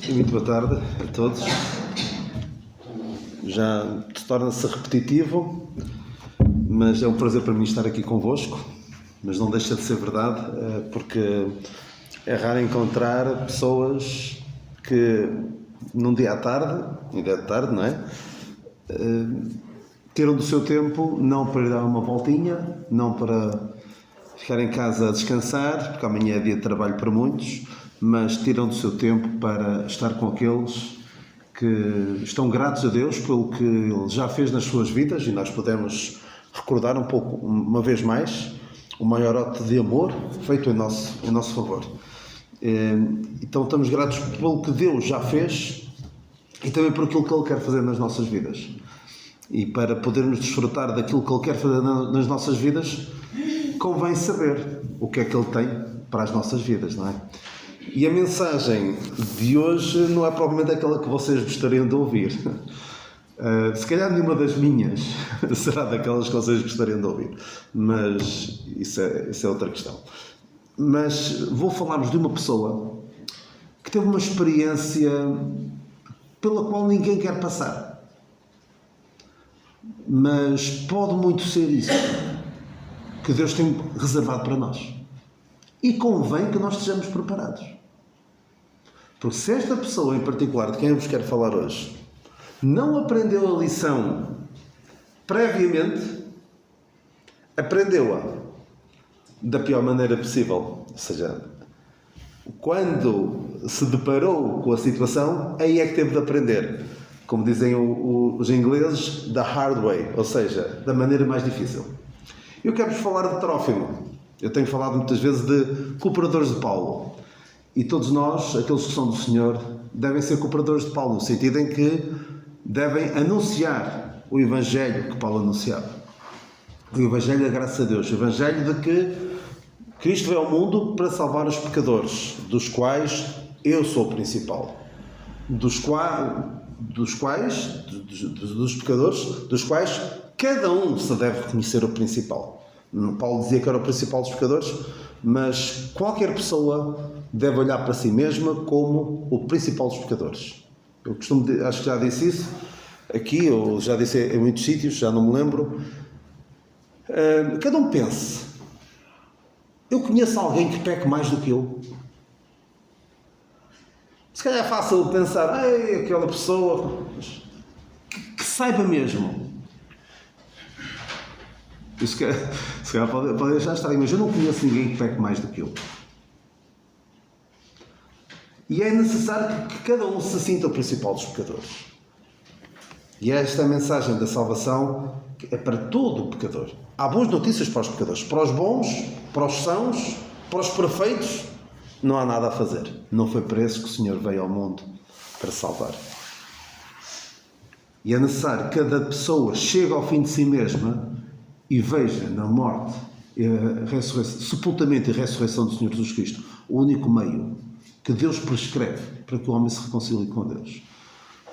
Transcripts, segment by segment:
Muito boa tarde a todos. Já torna-se repetitivo, mas é um prazer para mim estar aqui convosco. Mas não deixa de ser verdade, porque é raro encontrar pessoas que num dia à tarde, ainda é de tarde, não é? Tiram do seu tempo não para ir dar uma voltinha, não para ficar em casa a descansar, porque amanhã é dia de trabalho para muitos, mas tiram do seu tempo para estar com aqueles que estão gratos a Deus pelo que Ele já fez nas suas vidas, e nós podemos recordar um pouco, uma vez mais, o maior ato de amor feito em nosso favor. Então estamos gratos pelo que Deus já fez e também por aquilo que Ele quer fazer nas nossas vidas. E para podermos desfrutar daquilo que Ele quer fazer nas nossas vidas, convém saber o que é que Ele tem para as nossas vidas, não é? E a mensagem de hoje não é provavelmente aquela que vocês gostariam de ouvir. Se calhar nenhuma das minhas será daquelas que vocês gostariam de ouvir, mas isso é outra questão. Mas vou falar-vos de uma pessoa que teve uma experiência pela qual ninguém quer passar, mas pode muito ser isso que Deus tem reservado para nós, e convém que nós estejamos preparados, porque se esta pessoa em particular de quem eu vos quero falar hoje não aprendeu a lição previamente, aprendeu-a da pior maneira possível. Ou seja, quando se deparou com a situação, aí é que teve de aprender, como dizem os ingleses, the hard way, ou seja, da maneira mais difícil. Eu quero-vos falar de Trófimo. Eu tenho falado muitas vezes de cooperadores de Paulo, e todos nós, aqueles que são do Senhor, devem ser cooperadores de Paulo, no sentido em que devem anunciar o Evangelho que Paulo anunciava. O Evangelho da graça a Deus, o Evangelho de que Cristo veio ao mundo para salvar os pecadores, dos quais eu sou o principal, dos pecadores, dos quais cada um se deve reconhecer o principal. Paulo dizia que era o principal dos pecadores, mas qualquer pessoa deve olhar para si mesma como o principal dos pecadores. Eu acho que já disse isso aqui, ou já disse em muitos sítios, já não me lembro. Cada um pense: eu conheço alguém que peque mais do que eu? Se calhar é fácil pensar, aquela pessoa que saiba mesmo. Isso que, se calhar pode deixar estar, mas eu não conheço ninguém que peque mais do que eu. E é necessário que cada um se sinta o principal dos pecadores. E esta mensagem da salvação é para todo o pecador. Há boas notícias para os pecadores. Para os bons, para os sãos, para os perfeitos, não há nada a fazer. Não foi para esses que o Senhor veio ao mundo para salvar. E é necessário que cada pessoa chegue ao fim de si mesma e veja na morte, sepultamento e ressurreição do Senhor Jesus Cristo o único meio que Deus prescreve para que o homem se reconcilie com Deus.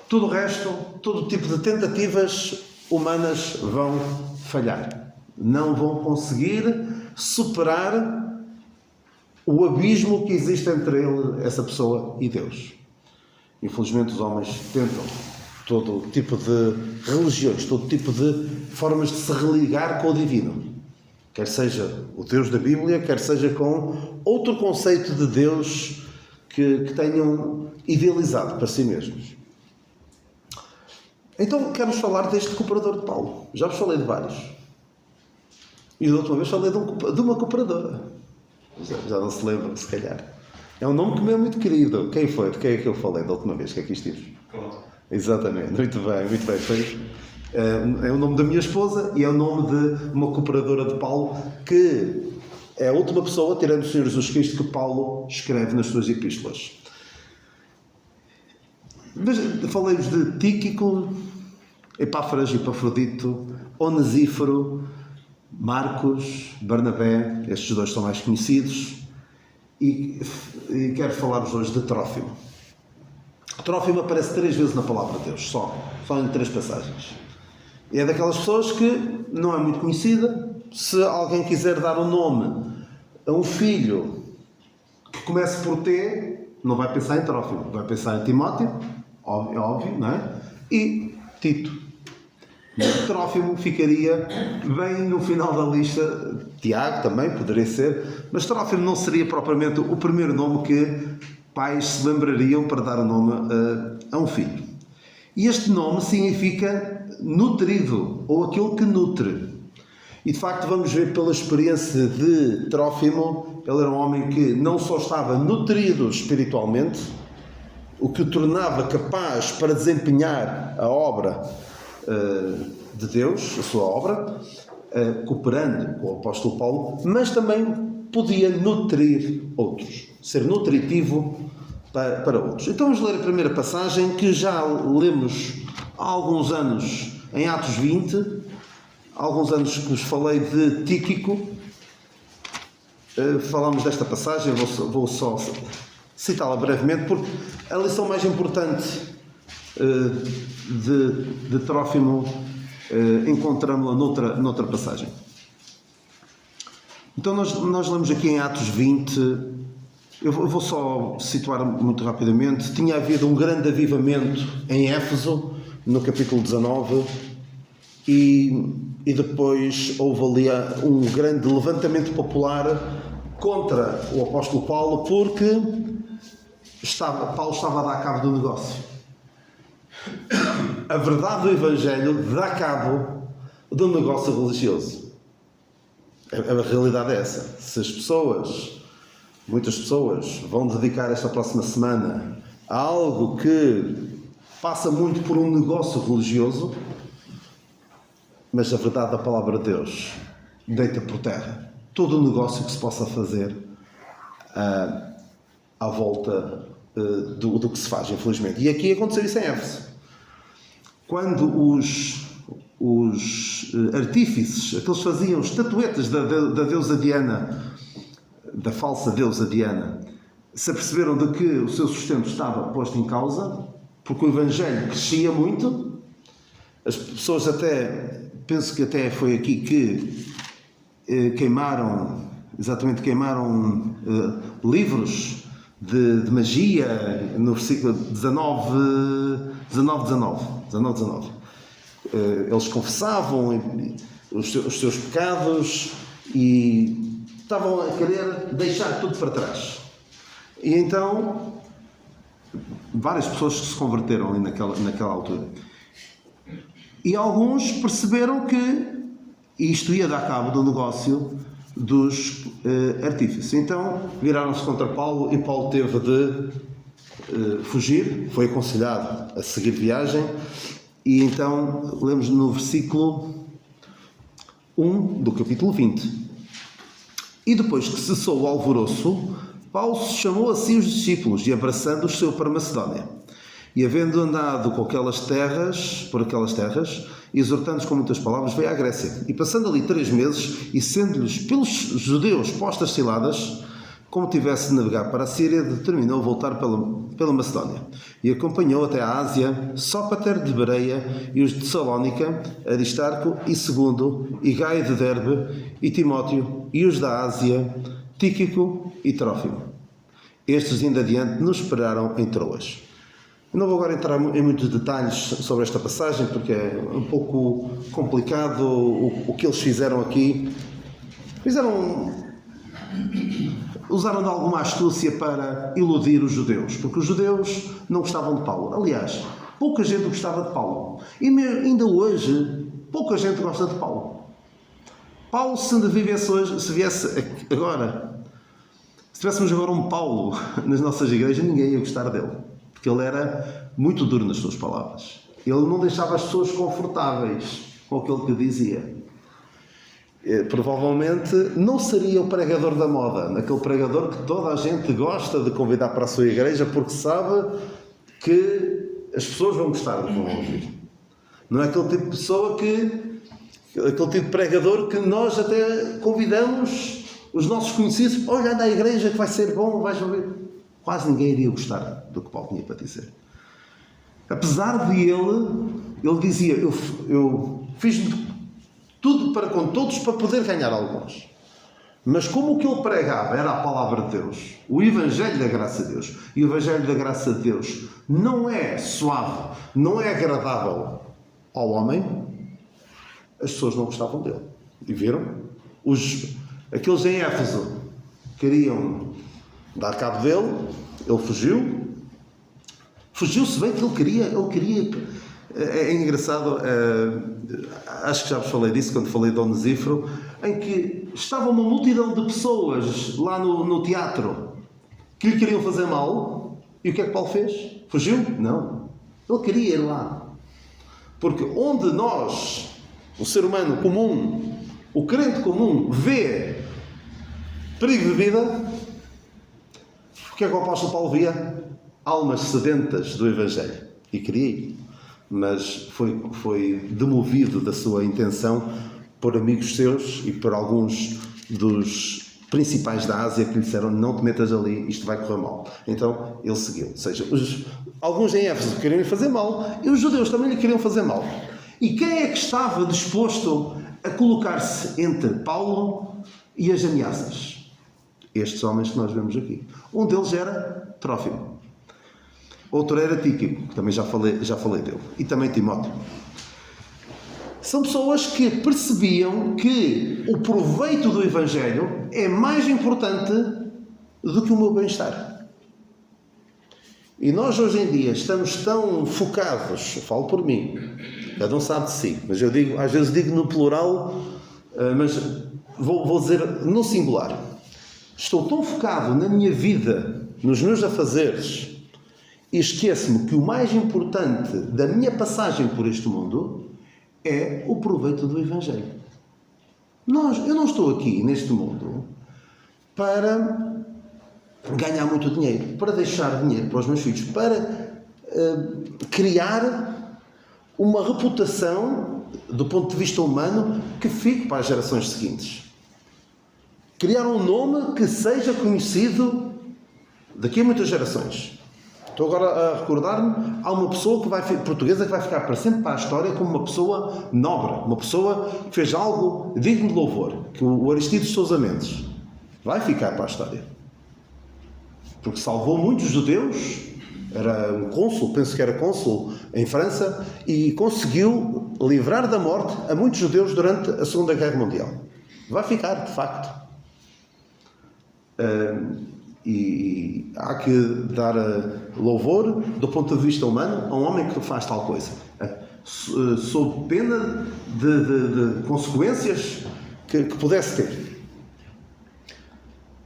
Tudo o resto, todo tipo de tentativas humanas vão falhar. Não vão conseguir superar o abismo que existe entre essa pessoa e Deus. Infelizmente os homens tentam todo tipo de religiões, todo tipo de formas de se religar com o divino. Quer seja o Deus da Bíblia, quer seja com outro conceito de Deus que tenham idealizado para si mesmos. Então quero-vos falar deste cooperador de Paulo. Já vos falei de vários. E da última vez falei de uma cooperadora. Já não se lembra, se calhar. É um nome que me é muito querido. Quem foi? De quem é que eu falei da última vez que aqui estive? Exatamente, muito bem, muito bem. É o nome da minha esposa e é o nome de uma cooperadora de Paulo, que é a última pessoa, tirando o Senhor Jesus Cristo, que Paulo escreve nas suas epístolas. Mas falei-vos de Tíquico, Epáfras, Epafrodito, Onesíforo, Marcos, Barnabé. Estes dois são mais conhecidos. E quero falar-vos hoje de Trófimo. Trófimo aparece 3 vezes na palavra de Deus, só em 3 passagens. E é daquelas pessoas que não é muito conhecida. Se alguém quiser dar um nome a um filho que comece por T, não vai pensar em Trófimo, vai pensar em Timóteo, óbvio, não é? E Tito. Trófimo ficaria bem no final da lista. Tiago também poderia ser, mas Trófimo não seria propriamente o primeiro nome que pais se lembrariam para dar o nome a um filho. E este nome significa nutrido, ou aquele que nutre. E de facto vamos ver pela experiência de Trófimo, ele era um homem que não só estava nutrido espiritualmente, o que o tornava capaz para desempenhar a obra de Deus, a sua obra, cooperando com o apóstolo Paulo, mas também podia nutrir outros, ser nutritivo para outros. Então vamos ler a primeira passagem que já lemos há alguns anos em Atos 20, há alguns anos que vos falei de Tíquico. Falamos desta passagem, vou só citá-la brevemente, porque a lição mais importante de Trófimo encontramos-la noutra passagem. Então nós lemos aqui em Atos 20, eu vou só situar muito rapidamente. Tinha havido um grande avivamento em Éfeso, no capítulo 19, e depois houve ali um grande levantamento popular contra o apóstolo Paulo, porque Paulo estava a dar cabo do negócio. A verdade do Evangelho dá cabo do negócio religioso. A realidade é essa. Se as pessoas, muitas pessoas, vão dedicar esta próxima semana a algo que passa muito por um negócio religioso, mas a verdade da palavra de Deus deita por terra todo o negócio que se possa fazer à volta do que se faz, infelizmente. E aqui aconteceu isso em Éfeso. Quando os artífices, aqueles que faziam estatuetas da deusa Diana, da falsa deusa Diana, se aperceberam de que o seu sustento estava posto em causa, porque o Evangelho crescia muito, as pessoas penso que até foi aqui que queimaram livros de magia, no versículo 19. Eles confessavam os seus pecados e estavam a querer deixar tudo para trás. E então várias pessoas se converteram ali naquela altura. E alguns perceberam que isto ia dar cabo do negócio dos artífices. Então viraram-se contra Paulo e Paulo teve de fugir, foi aconselhado a seguir viagem. E então lemos no versículo 1 do capítulo 20. E depois que cessou o alvoroço, Paulo chamou a si os discípulos e abraçando-os saiu para Macedónia. E havendo andado por aquelas terras, exortando-os com muitas palavras, veio à Grécia. E passando ali 3 meses, e sendo-lhes pelos judeus postas ciladas, como tivesse de navegar para a Síria, determinou voltar pela Macedónia. E acompanhou até a Ásia, Sópater de Bereia, e os de Salónica, Aristarco e Segundo, e Gaio de Derbe, e Timóteo, e os da Ásia, Tíquico e Trófimo. Estes, indo adiante, nos esperaram em Troas. Eu não vou agora entrar em muitos detalhes sobre esta passagem, porque é um pouco complicado o que eles fizeram aqui. Usaram de alguma astúcia para iludir os judeus, porque os judeus não gostavam de Paulo. Aliás, pouca gente gostava de Paulo. E ainda hoje, pouca gente gosta de Paulo. Paulo, se viesse agora, se tivéssemos agora um Paulo nas nossas igrejas, ninguém ia gostar dele. Porque ele era muito duro nas suas palavras. Ele não deixava as pessoas confortáveis com aquilo que dizia. Provavelmente não seria o pregador da moda, aquele pregador que toda a gente gosta de convidar para a sua igreja porque sabe que as pessoas vão gostar do que vão ouvir. Não é aquele tipo de pessoa aquele tipo de pregador que nós até convidamos os nossos conhecidos, olha, anda à igreja que vai ser bom, vais ouvir. Quase ninguém iria gostar do que Paulo tinha para dizer. Apesar de ele dizia, eu fiz tudo para com todos para poder ganhar alguns. Mas como o que ele pregava era a palavra de Deus, o Evangelho da graça de Deus, e o Evangelho da graça de Deus não é suave, não é agradável ao homem, as pessoas não gostavam dele. E viram? Aqueles em Éfeso queriam dar cabo dele, ele fugiu. Fugiu-se bem que ele queria. É engraçado, acho que já vos falei disso quando falei de Onesíforo, em que estava uma multidão de pessoas lá no teatro que lhe queriam fazer mal, e o que é que Paulo fez? Fugiu? Não. Ele queria ir lá. Porque onde nós, o ser humano comum, o crente comum, vê perigo de vida, o que é que o apóstolo Paulo via? Almas sedentas do Evangelho. E queria ir. Mas foi demovido da sua intenção por amigos seus e por alguns dos principais da Ásia que lhe disseram: não te metas ali, isto vai correr mal. Então ele seguiu. Ou seja, alguns em Éfeso queriam lhe fazer mal e os judeus também lhe queriam fazer mal. E quem é que estava disposto a colocar-se entre Paulo e as ameaças? Estes homens que nós vemos aqui. Um deles era Trófimo. Outro era Tíquico, que também já falei dele. E também Timóteo. São pessoas que percebiam que o proveito do Evangelho é mais importante do que o meu bem-estar. E nós hoje em dia estamos tão focados, eu falo por mim, cada um sabe de si, mas eu digo, às vezes digo no plural, mas vou dizer no singular. Estou tão focado na minha vida, nos meus afazeres, e esqueço-me que o mais importante da minha passagem por este mundo é o proveito do Evangelho. Eu não estou aqui neste mundo para ganhar muito dinheiro, para deixar dinheiro para os meus filhos, para criar uma reputação do ponto de vista humano que fique para as gerações seguintes. Criar um nome que seja conhecido daqui a muitas gerações. Estou agora a recordar-me, há uma pessoa portuguesa que vai ficar para sempre para a história como uma pessoa nobre, uma pessoa que fez algo digno de louvor, que o Aristides Sousa Mendes vai ficar para a história. Porque salvou muitos judeus, era um cônsul, penso que era cônsul em França, e conseguiu livrar da morte a muitos judeus durante a Segunda Guerra Mundial. Vai ficar, de facto. E há que dar louvor do ponto de vista humano a um homem que faz tal coisa, sob pena de consequências que pudesse ter.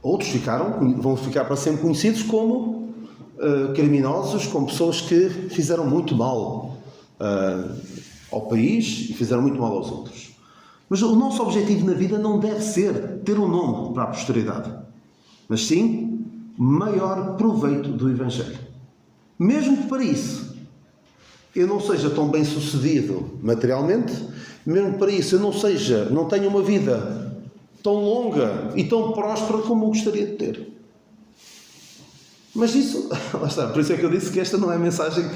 Outros vão ficar para sempre conhecidos como criminosos, como pessoas que fizeram muito mal ao país e fizeram muito mal aos outros. Mas o nosso objetivo na vida não deve ser ter um nome para a posteridade, mas sim maior proveito do Evangelho. Mesmo que para isso eu não seja tão bem sucedido materialmente, mesmo que para isso eu não tenha uma vida tão longa e tão próspera como eu gostaria de ter. Mas isso, lá está, por isso é que eu disse que esta não é a mensagem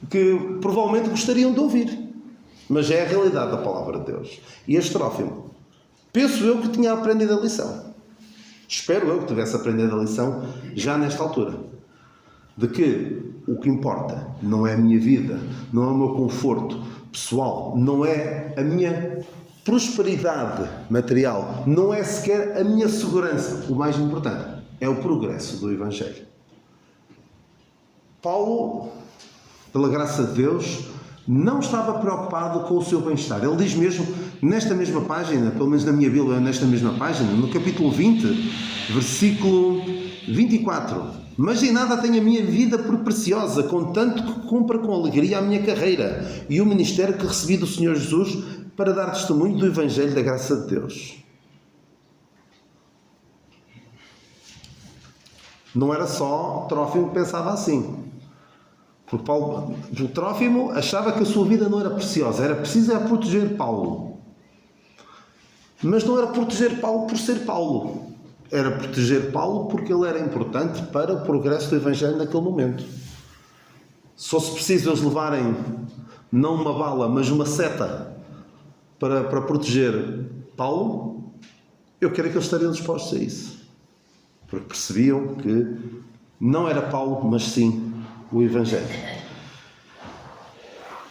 que provavelmente gostariam de ouvir. Mas é a realidade da palavra de Deus. E este Trófimo, penso eu que tinha aprendido a lição. Espero eu que tivesse aprendido a lição já nesta altura. De que o que importa não é a minha vida, não é o meu conforto pessoal, não é a minha prosperidade material, não é sequer a minha segurança. O mais importante é o progresso do Evangelho. Paulo, pela graça de Deus, não estava preocupado com o seu bem-estar. Ele diz mesmo, nesta mesma página, pelo menos na minha Bíblia, nesta mesma página, no capítulo 20, versículo 24: mas em nada tenho a minha vida por preciosa, contanto que cumpra com alegria a minha carreira e o ministério que recebi do Senhor Jesus para dar testemunho do Evangelho da graça de Deus. Não era só Trófimo que pensava assim. Porque o Trófimo achava que a sua vida não era preciosa, era preciso proteger Paulo. Mas não era proteger Paulo por ser Paulo. Era proteger Paulo porque ele era importante para o progresso do Evangelho naquele momento. Se fosse preciso eles levarem, não uma bala, mas uma seta para proteger Paulo, eu creio que eles estariam dispostos a isso, porque percebiam que não era Paulo, mas sim o Evangelho.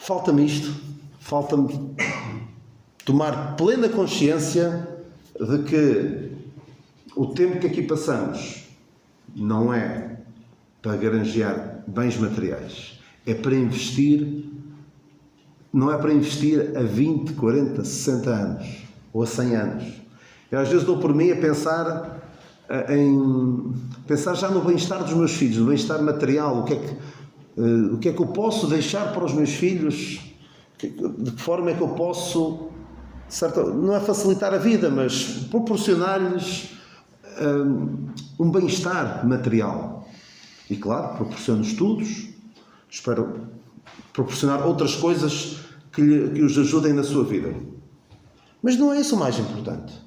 Falta-me isto, falta-me tomar plena consciência de que o tempo que aqui passamos não é para granjear bens materiais, é para investir, não é para investir a 20, 40, 60 anos ou a 100 anos. Eu às vezes dou por mim a pensar já no bem-estar dos meus filhos, no bem-estar material, o que é que eu posso deixar para os meus filhos, de que forma é que eu posso, certo, não é facilitar a vida, mas proporcionar-lhes um bem-estar material. E claro, proporciono estudos, espero proporcionar outras coisas que os ajudem na sua vida. Mas não é isso o mais importante.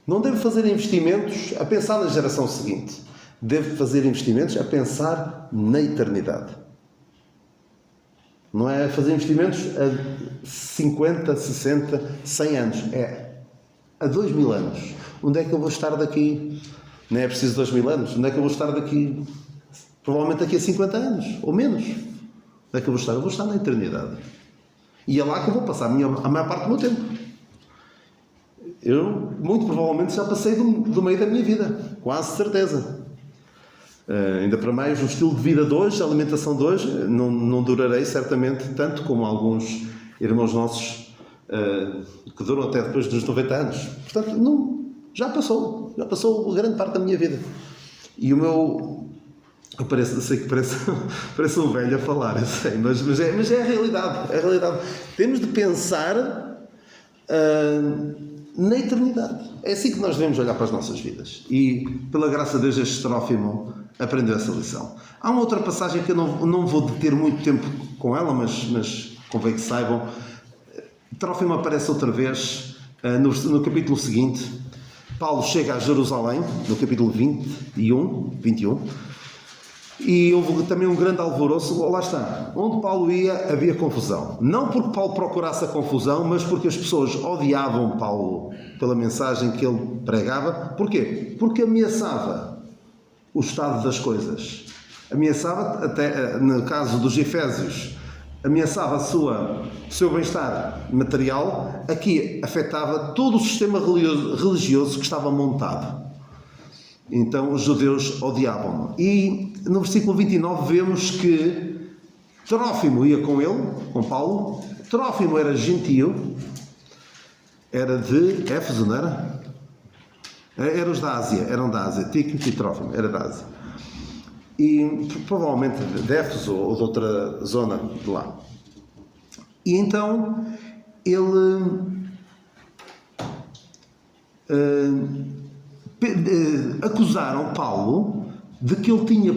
Não deve fazer investimentos a pensar na geração seguinte. Deve fazer investimentos a pensar na eternidade. Não é fazer investimentos a 50, 60, 100 anos. É a 2000 anos. Onde é que eu vou estar daqui? Não é preciso 2000 anos. Onde é que eu vou estar daqui? Provavelmente daqui a 50 anos, ou menos. Onde é que eu vou estar? Eu vou estar na eternidade. E é lá que eu vou passar a maior parte do meu tempo. Eu, muito provavelmente, já passei do meio da minha vida. Quase certeza. Ainda para mais, o estilo de vida de hoje, a alimentação de hoje, não durarei certamente tanto como alguns irmãos nossos que duram até depois dos 90 anos. Portanto, já passou grande parte da minha vida. E o meu... Eu sei que parece um velho a falar, eu sei, mas é a realidade. É a realidade. Temos de pensar na eternidade. É assim que nós devemos olhar para as nossas vidas. E, pela graça de Deus, este Trófimo aprendeu essa lição. Há uma outra passagem que eu não vou deter muito tempo com ela, mas convém que saibam. Trófimo aparece outra vez no capítulo seguinte. Paulo chega a Jerusalém, no capítulo 21. E houve também um grande alvoroço, lá está, onde Paulo ia havia confusão. Não porque Paulo procurasse a confusão, mas porque as pessoas odiavam Paulo pela mensagem que ele pregava. Porquê? Porque ameaçava o estado das coisas. Ameaçava, até no caso dos Efésios, ameaçava o seu bem-estar material. Aqui afetava todo o sistema religioso que estava montado. Então os judeus odiavam-no. E no versículo 29 vemos que Trófimo ia com ele, com Paulo. Trófimo era gentio, era de Éfeso, não era? Eram os da Ásia, Tíquico e Trófimo, era da Ásia. E provavelmente de Éfeso ou de outra zona de lá. E então ele acusaram Paulo de que ele tinha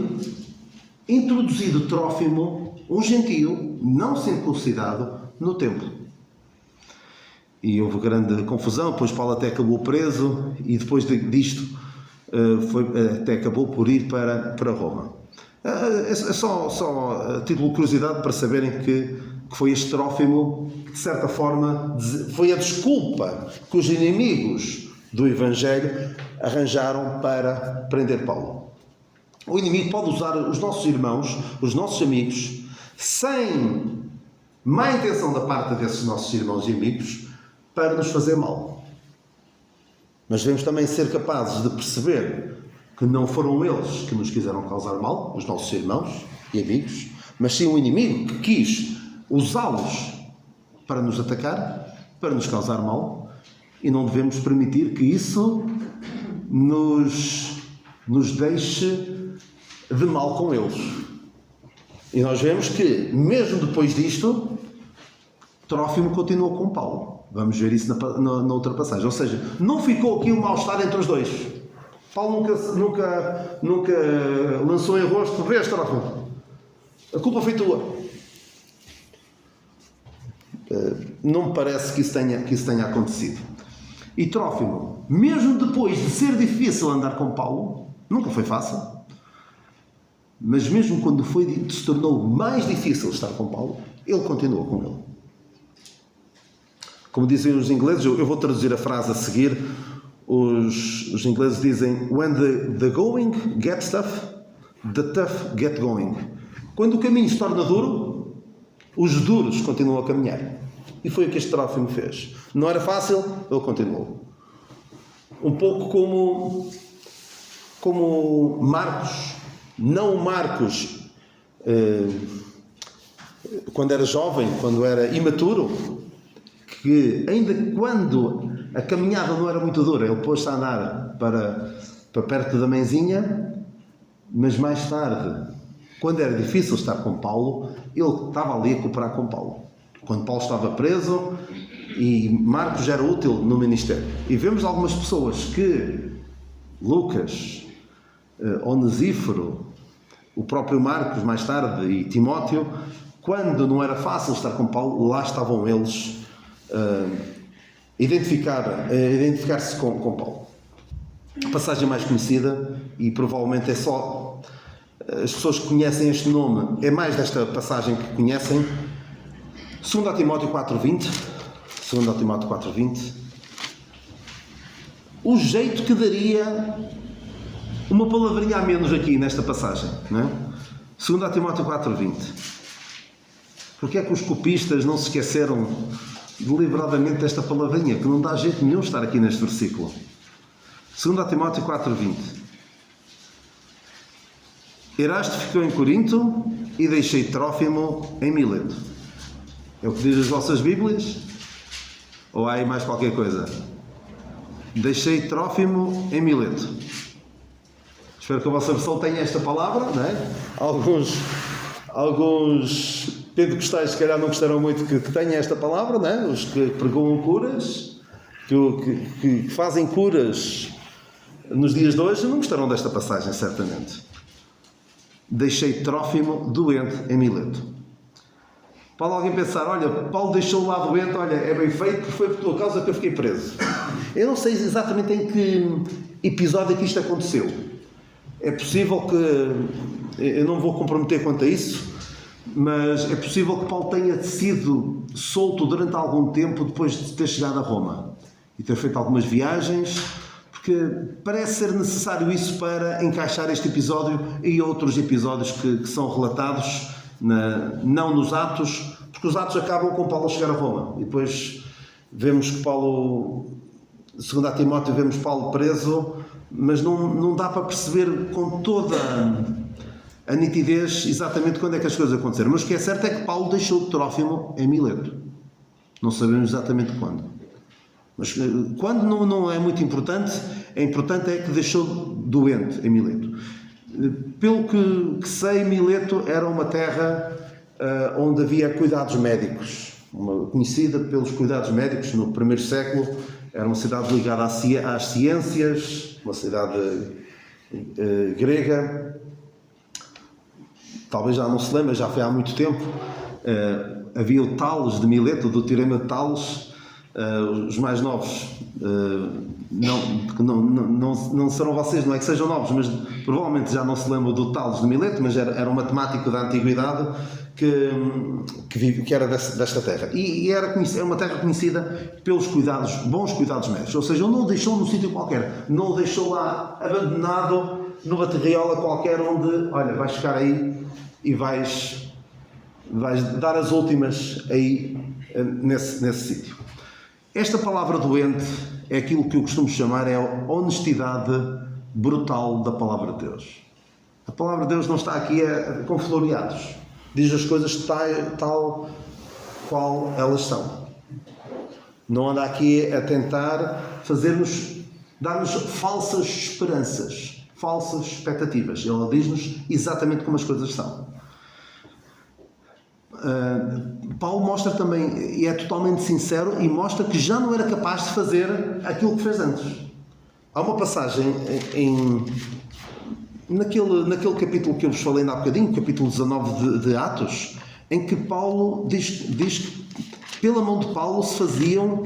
introduzido Trófimo, um gentio não circuncidado, no templo. E houve grande confusão, depois Paulo até acabou preso e depois disto até acabou por ir para Roma. É só título de curiosidade para saberem que foi este Trófimo que, de certa forma, foi a desculpa que os inimigos do Evangelho arranjaram para prender Paulo. O inimigo pode usar os nossos irmãos, os nossos amigos, sem má intenção da parte desses nossos irmãos e amigos, para nos fazer mal. Mas devemos também ser capazes de perceber que não foram eles que nos quiseram causar mal, os nossos irmãos e amigos, mas sim o inimigo que quis usá-los para nos atacar, para nos causar mal, e não devemos permitir que isso nos deixe de mal com eles. E nós vemos que, mesmo depois disto, Trófimo continuou com Paulo. Vamos ver isso na outra passagem. Ou seja, não ficou aqui um mal-estar entre os dois. Paulo nunca lançou em rosto: vês, Trófimo, a culpa foi tua. Não me parece que isso tenha acontecido. E Trófimo, mesmo depois de ser difícil andar com Paulo, nunca foi fácil, mas mesmo quando se tornou mais difícil estar com Paulo, ele continuou com ele. Como dizem os ingleses, eu vou traduzir a frase a seguir: Os ingleses dizem: when the going gets tough, the tough get going. Quando o caminho se torna duro, os duros continuam a caminhar. E foi o que este Trófimo fez. Não era fácil, ele continuou. Um pouco como Marcos. Não Marcos, quando era jovem, quando era imaturo, que ainda quando a caminhada não era muito dura, ele pôs-se a andar para perto da mãezinha, mas mais tarde, quando era difícil estar com Paulo, ele estava ali a cooperar com Paulo. Quando Paulo estava preso e Marcos era útil no ministério. E vemos algumas pessoas que Lucas, Onesíforo, o próprio Marcos mais tarde e Timóteo, quando não era fácil estar com Paulo, lá estavam eles identificar-se com Paulo. A passagem mais conhecida, e provavelmente é só as pessoas que conhecem este nome, é mais desta passagem que conhecem, 2 Timóteo 4,20. 2 Timóteo 4,20. O jeito que daria uma palavrinha a menos aqui nesta passagem, não é? 2 Timóteo 4,20. Porque é que os copistas não se esqueceram deliberadamente desta palavrinha, que não dá jeito nenhum estar aqui neste versículo? 2 Timóteo 4,20. Erasto ficou em Corinto e deixei Trófimo em Mileto. É o que diz as vossas Bíblias? Ou há aí mais qualquer coisa? Deixei Trófimo em Mileto. Espero que a vossa versão tenha esta palavra, não é? Alguns pentecostais se calhar não gostaram muito que tenha esta palavra, não é? Os que pregoam curas, que fazem curas nos dias de hoje, não gostarão desta passagem, certamente. Deixei Trófimo doente em Mileto. Pode alguém pensar: olha, Paulo deixou lá doente, olha, é bem feito, porque foi por tua causa que eu fiquei preso. Eu não sei exatamente em que episódio é que isto aconteceu. É possível que, eu não vou comprometer quanto a isso, mas é possível que Paulo tenha sido solto durante algum tempo depois de ter chegado a Roma e ter feito algumas viagens, porque parece ser necessário isso para encaixar este episódio e outros episódios que são relatados, não nos Atos, porque os Atos acabam com Paulo a chegar a Roma. E depois vemos que Paulo, segundo a Timóteo, vemos Paulo preso, mas não dá para perceber com toda a nitidez exatamente quando é que as coisas aconteceram. Mas o que é certo é que Paulo deixou Trófimo em Mileto. Não sabemos exatamente quando. Mas quando não é muito importante, é importante é que deixou doente em Mileto. Pelo que sei, Mileto era uma terra onde havia cuidados médicos, conhecida pelos cuidados médicos no primeiro século. Era uma cidade ligada às ciências, uma cidade grega. Talvez já não se lembre, já foi há muito tempo. Havia o Tales de Mileto, do Teorema de Tales. Os mais novos não serão vocês, não é que sejam novos, mas provavelmente já não se lembram do Tales de Mileto, mas era um matemático da antiguidade que era desta terra, e era uma terra conhecida pelos bons cuidados médicos. Ou seja, ele não o deixou num sítio qualquer, não o deixou lá abandonado numa terriola qualquer, onde, olha, vais ficar aí e vais dar as últimas aí nesse sítio. Esta palavra doente é aquilo que eu costumo chamar a honestidade brutal da palavra de Deus. A palavra de Deus não está aqui com floreados. Diz as coisas tal qual elas são. Não anda aqui a tentar dar-nos falsas esperanças, falsas expectativas. Ela diz-nos exatamente como as coisas são. Paulo mostra também, e é totalmente sincero, e mostra que já não era capaz de fazer aquilo que fez antes. Há uma passagem naquele capítulo que eu vos falei ainda há bocadinho, capítulo 19 de Atos, em que Paulo diz que pela mão de Paulo se faziam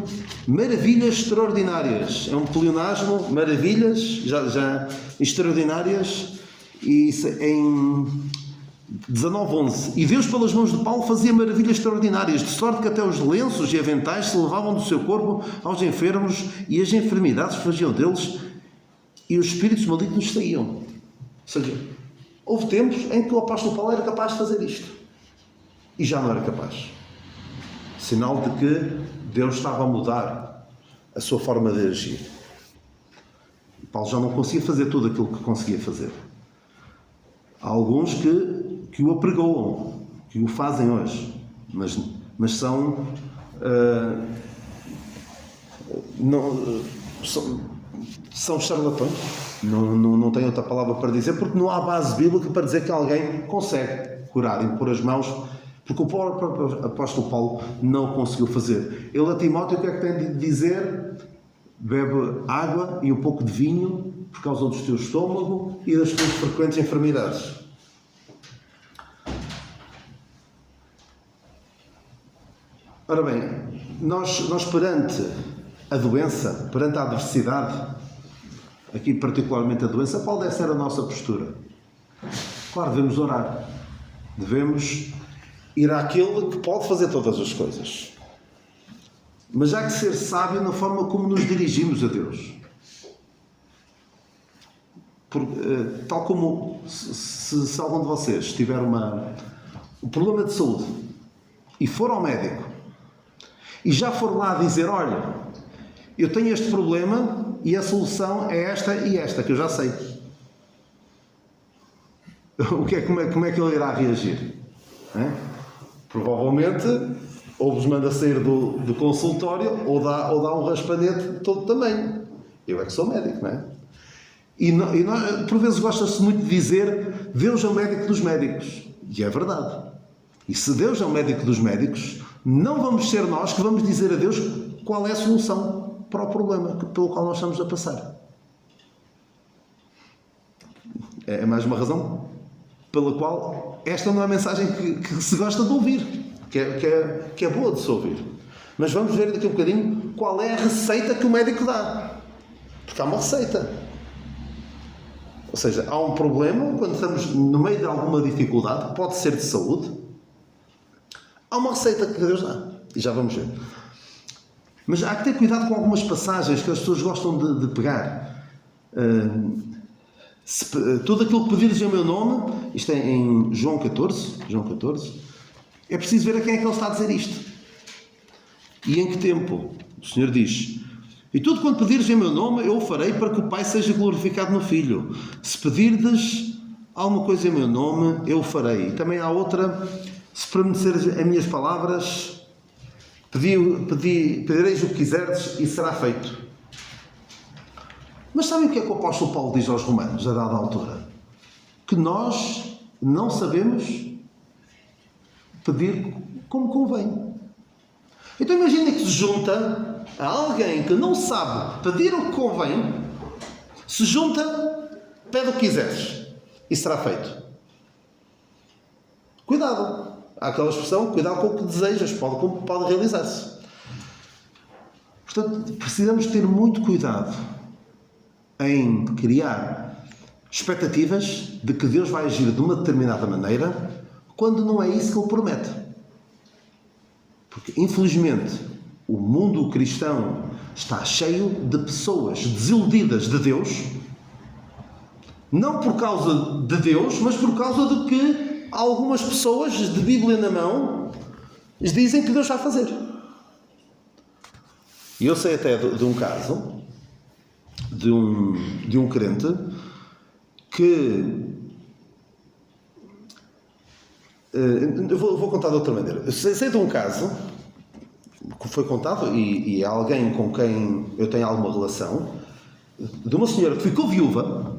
maravilhas extraordinárias. É um pleonasmo, maravilhas já extraordinárias, e 19:11. E Deus, pelas mãos de Paulo, fazia maravilhas extraordinárias, de sorte que até os lenços e aventais se levavam do seu corpo aos enfermos, e as enfermidades fugiam deles, e os espíritos malignos saíam. Ou seja, houve tempos em que o apóstolo Paulo era capaz de fazer isto, e já não era capaz. Sinal de que Deus estava a mudar a sua forma de agir. Paulo já não conseguia fazer tudo aquilo que conseguia fazer. Há alguns que o apregoam, que o fazem hoje, mas são, são charlatões. Não tenho outra palavra para dizer, porque não há base bíblica para dizer que alguém consegue curar, impor as mãos, porque o próprio apóstolo Paulo não o conseguiu fazer. Ele a Timóteo, o que é que tem de dizer? Bebe água e um pouco de vinho por causa do teu estômago e das tuas frequentes enfermidades. Ora bem, nós perante a doença, perante a adversidade, aqui particularmente a doença, qual deve ser a nossa postura? Claro, devemos orar. Devemos ir àquele que pode fazer todas as coisas. Mas há que ser sábio na forma como nos dirigimos a Deus. Tal como se algum de vocês tiver um problema de saúde e for ao médico e já for lá dizer, olha, eu tenho este problema e a solução é esta e esta, que eu já sei. Como é que ele irá reagir? Provavelmente ou vos manda sair do consultório ou dá um raspanete de todo tamanho. Eu é que sou médico, não é? E por vezes gosta-se muito de dizer Deus é o médico dos médicos. E é verdade. E se Deus é o médico dos médicos, não vamos ser nós que vamos dizer a Deus qual é a solução para o problema pelo qual nós estamos a passar. É mais uma razão pela qual esta não é a mensagem que se gosta de ouvir. Que é boa de se ouvir. Mas vamos ver daqui a um bocadinho qual é a receita que o médico dá. Porque há uma receita. Ou seja, há um problema, quando estamos no meio de alguma dificuldade, pode ser de saúde, há uma receita que Deus dá. E já vamos ver. Mas há que ter cuidado com algumas passagens que as pessoas gostam de pegar. Tudo aquilo que pedires em meu nome, isto é em João 14, é preciso ver a quem é que ele está a dizer isto. E em que tempo? O Senhor diz, e tudo quanto pedires em meu nome, eu o farei para que o Pai seja glorificado no Filho. Se pedirdes alguma coisa em meu nome, eu o farei. E também há outra, se permaneceres as minhas palavras, pedireis o que quiserdes e será feito. Mas sabem o que é que o apóstolo Paulo diz aos romanos, a dada altura? Que nós não sabemos pedir como convém. Então imagina que se junta a alguém que não sabe pedir o que convém, se junta, pede o que quiseres e será feito. Cuidado. Há aquela expressão, cuidado com o que desejas, pode realizar-se. Portanto, precisamos ter muito cuidado em criar expectativas de que Deus vai agir de uma determinada maneira quando não é isso que Ele promete. Porque, infelizmente, o mundo cristão está cheio de pessoas desiludidas de Deus, não por causa de Deus, mas por causa de que algumas pessoas de Bíblia na mão dizem que Deus vai fazer. E eu sei até de um caso de um crente que eu vou contar de outra maneira. Eu sei de um caso que foi contado e é alguém com quem eu tenho alguma relação, de uma senhora que ficou viúva,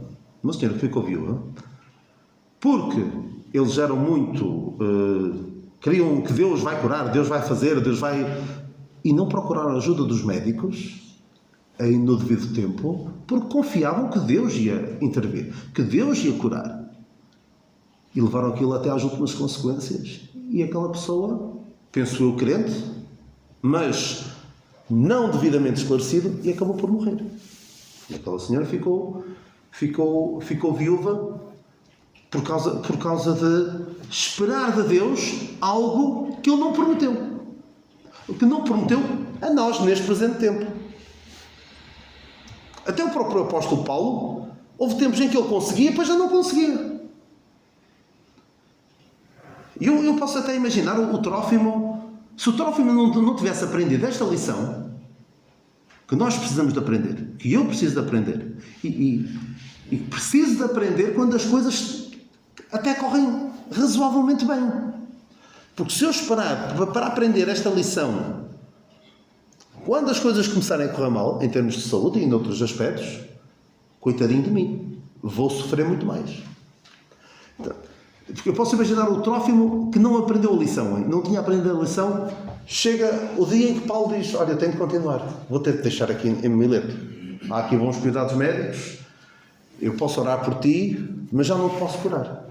porque eles eram muito queriam que Deus vai curar, Deus vai fazer, e não procuraram a ajuda dos médicos no devido tempo, porque confiavam que Deus ia intervir, que Deus ia curar. E levaram aquilo até às últimas consequências. E aquela pessoa, penso eu, crente, mas não devidamente esclarecido, e acabou por morrer. E aquela senhora ficou viúva por causa esperar de Deus algo que Ele não prometeu. O que não prometeu a nós neste presente tempo. Até o próprio apóstolo Paulo, houve tempos em que ele conseguia, depois já não conseguia. Eu posso até imaginar o Trófimo, se o Trófimo não tivesse aprendido esta lição, que nós precisamos de aprender, que eu preciso de aprender, e preciso de aprender quando as coisas até correm razoavelmente bem. Porque se eu esperar para aprender esta lição, quando as coisas começarem a correr mal, em termos de saúde e em outros aspectos, coitadinho de mim, vou sofrer muito mais. Então, eu posso imaginar o Trófimo que não aprendeu a lição, não tinha aprendido a lição, chega o dia em que Paulo diz, olha, eu tenho de continuar, vou ter de deixar aqui em Mileto. Há aqui bons cuidados médicos, eu posso orar por ti, mas já não te posso curar.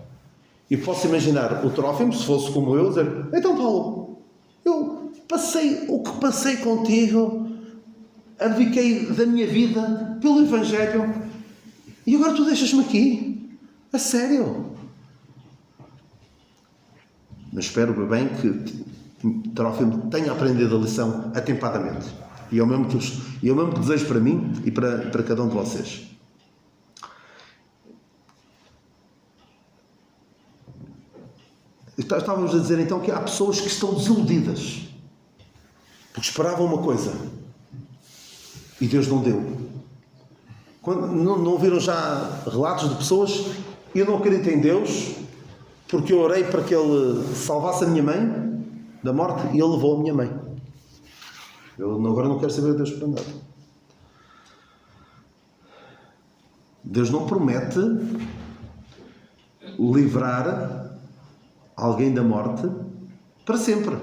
E posso imaginar o Trófimo, se fosse como eu, dizer, então Paulo, eu passei o que passei contigo, abdiquei da minha vida pelo Evangelho, e agora tu deixas-me aqui? A sério? Mas espero bem que Trófimo tenha aprendido a lição atempadamente. E é o mesmo que desejo para mim e para cada um de vocês. Estávamos a dizer então que há pessoas que estão desiludidas porque esperavam uma coisa e Deus não deu. Não ouviram já relatos de pessoas? Eu não acredito em Deus porque eu orei para que Ele salvasse a minha mãe da morte e Ele levou a minha mãe. Eu agora não quero saber de Deus para nada. Deus não promete livrar alguém da morte para sempre,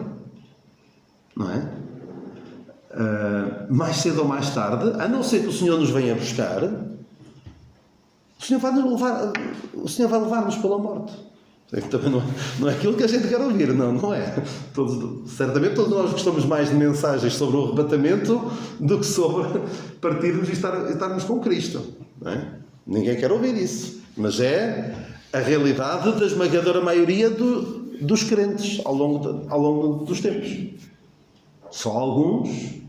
não é? Mais cedo ou mais tarde, a não ser que o Senhor nos venha buscar, o Senhor vai levar-nos pela morte. Também não é aquilo que a gente quer ouvir, não é? Certamente todos nós gostamos mais de mensagens sobre o arrebatamento do que sobre partirmos e estarmos com Cristo, não é? Ninguém quer ouvir isso, mas é a realidade da esmagadora maioria dos crentes ao longo dos tempos. Só alguns,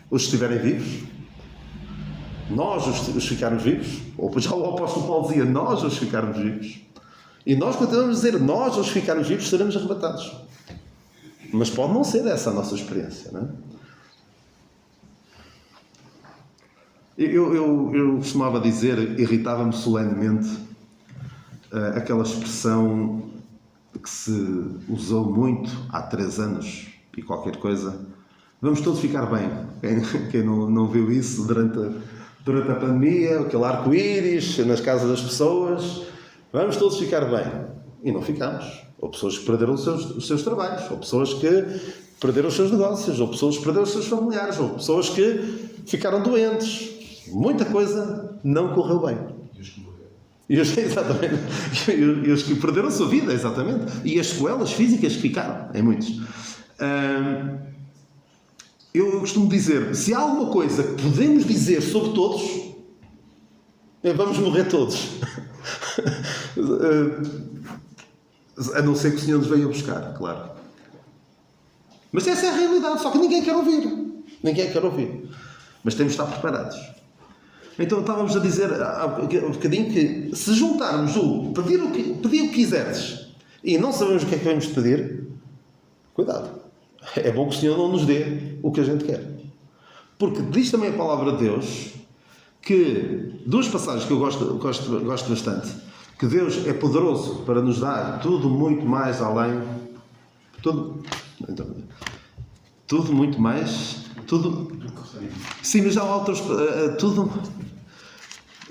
os estiverem vivos, nós os ficarmos vivos, ou já o apóstolo Paulo dizia, nós os ficarmos vivos, e nós continuamos a dizer, nós os ficarmos vivos seremos arrebatados. Mas pode não ser essa a nossa experiência, não é? Eu costumava dizer, irritava-me solenemente, aquela expressão que se usou muito há 3 anos e qualquer coisa, vamos todos ficar bem. Quem não viu isso durante a pandemia, aquele arco-íris nas casas das pessoas, vamos todos ficar bem. E não ficamos. Ou pessoas que perderam os seus trabalhos, ou pessoas que perderam os seus negócios, ou pessoas que perderam os seus familiares, ou pessoas que ficaram doentes. Muita coisa não correu bem. E os que perderam a sua vida, exatamente. E as sequelas físicas que ficaram, em muitos. Eu costumo dizer, se há alguma coisa que podemos dizer sobre todos, vamos morrer todos. A não ser que o Senhor nos venha buscar, claro. Mas essa é a realidade, só que ninguém quer ouvir. Ninguém quer ouvir. Mas temos de estar preparados. Então estávamos a dizer há um bocadinho que se juntarmos o pedir o que quiseres e não sabemos o que é que vamos pedir, cuidado. É bom que o Senhor não nos dê o que a gente quer. Porque diz também a palavra de Deus que, 2 passagens que eu gosto bastante, que Deus é poderoso para nos dar tudo muito mais além, tudo muito mais, tudo, sim, mas já há outros, tudo,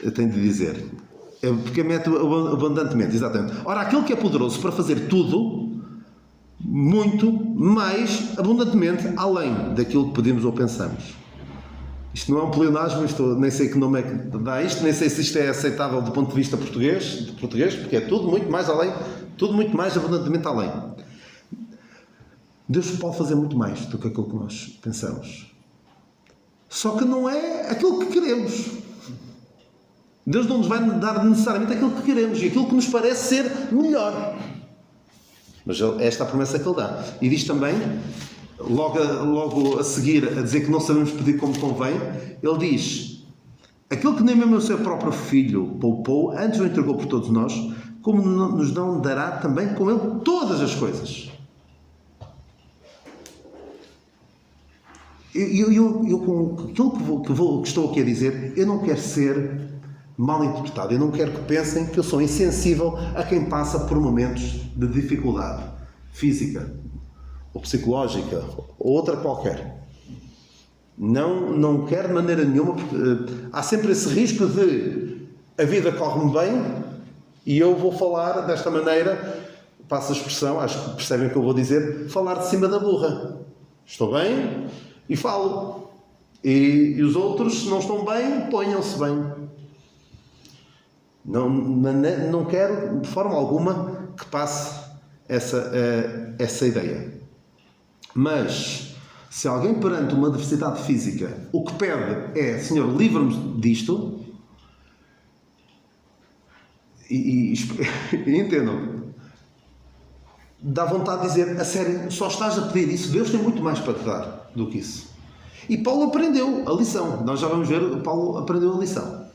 eu tenho de dizer, porque mete abundantemente, exatamente. Ora, aquele que é poderoso para fazer tudo, muito mais abundantemente além daquilo que pedimos ou pensamos. Isto não é um pleonasmo, nem sei que nome é que dá isto, nem sei se isto é aceitável do ponto de vista português, porque é tudo muito mais além, tudo muito mais abundantemente além. Deus pode fazer muito mais do que aquilo que nós pensamos. Só que não é aquilo que queremos. Deus não nos vai dar necessariamente aquilo que queremos e aquilo que nos parece ser melhor. Mas esta é a promessa que ele dá. E diz também, logo a seguir, a dizer que não sabemos pedir como convém, ele diz: aquele que nem mesmo o seu próprio filho poupou, antes o entregou por todos nós, como nos não dará também com ele todas as coisas. Eu com aquilo que estou aqui a dizer, eu não quero ser mal interpretado. Eu não quero que pensem que eu sou insensível a quem passa por momentos de dificuldade física, ou psicológica, ou outra qualquer. Não quero de maneira nenhuma, porque há sempre esse risco de a vida corre-me bem e eu vou falar desta maneira, passo a expressão, acho que percebem o que eu vou dizer, falar de cima da burra. Estou bem e falo. E os outros, se não estão bem, ponham-se bem. Não quero, de forma alguma, que passe essa ideia. Mas, se alguém perante uma adversidade física o que pede é: Senhor, livra-me disto, e entendam, dá vontade de dizer: a sério, só estás a pedir isso? Deus tem muito mais para te dar do que isso. E Paulo aprendeu a lição. Nós já vamos ver, Paulo aprendeu a lição.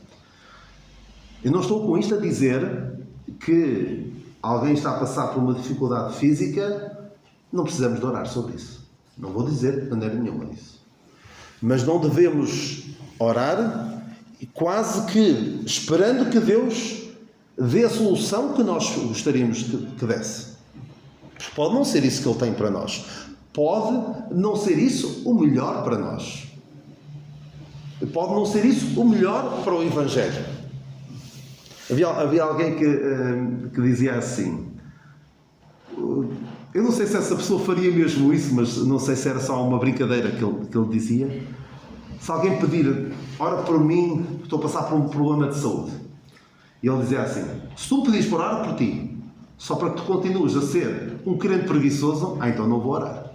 Eu não estou com isto a dizer que alguém está a passar por uma dificuldade física, não precisamos de orar sobre isso. Não vou dizer de maneira nenhuma isso. Mas não devemos orar e quase que esperando que Deus dê a solução que nós gostaríamos que desse. Pode não ser isso que Ele tem para nós. Pode não ser isso o melhor para nós. Pode não ser isso o melhor para o Evangelho. Havia alguém que dizia assim, eu não sei se essa pessoa faria mesmo isso, mas não sei se era só uma brincadeira que ele dizia. Se alguém pedir: ora por mim, estou a passar por um problema de saúde, e ele dizia assim: se tu pedires por orar por ti, só para que tu continues a ser um crente preguiçoso, então não vou orar.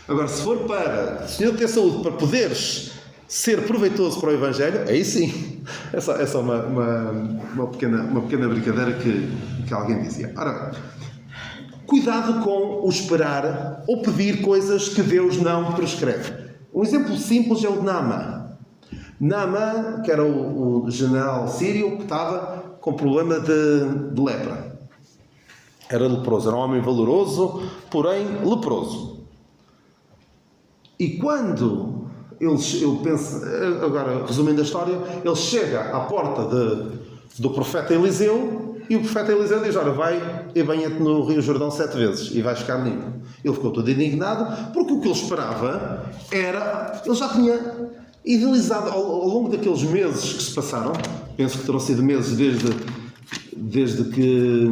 Agora, se for para o Senhor ter saúde, para poderes ser proveitoso para o Evangelho, aí sim. É só uma pequena brincadeira que alguém dizia. Ora, cuidado com o esperar ou pedir coisas que Deus não prescreve. Um exemplo simples é o de Naamã. Naamã, que era o general sírio que estava com problema de lepra. Era leproso, era um homem valoroso, porém leproso. E quando ele pensa, agora resumindo a história, ele chega à porta do profeta Eliseu e o profeta Eliseu diz: ora, vai e banha-te no Rio Jordão 7 vezes e vais ficar limpo. Ele ficou todo indignado porque o que ele esperava era, ele já tinha idealizado ao longo daqueles meses que se passaram, penso que terão sido meses desde que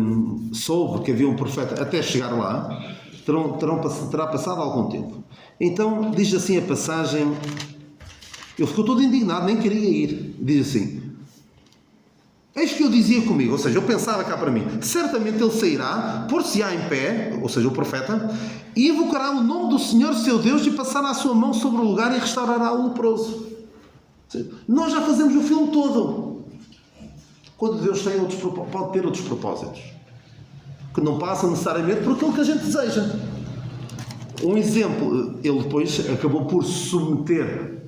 soube que havia um profeta até chegar lá, terá passado algum tempo. Então, diz assim a passagem, ele ficou todo indignado, nem queria ir. Diz assim: eis que eu dizia comigo, ou seja, eu pensava cá para mim, certamente ele sairá, pôr-se-á em pé, ou seja, o profeta, e invocará o nome do Senhor seu Deus e passará a sua mão sobre o lugar e restaurará o leproso. Seja, nós já fazemos o filme todo. Quando Deus pode ter outros propósitos, que não passam necessariamente por aquilo que a gente deseja. Um exemplo, ele depois acabou por submeter,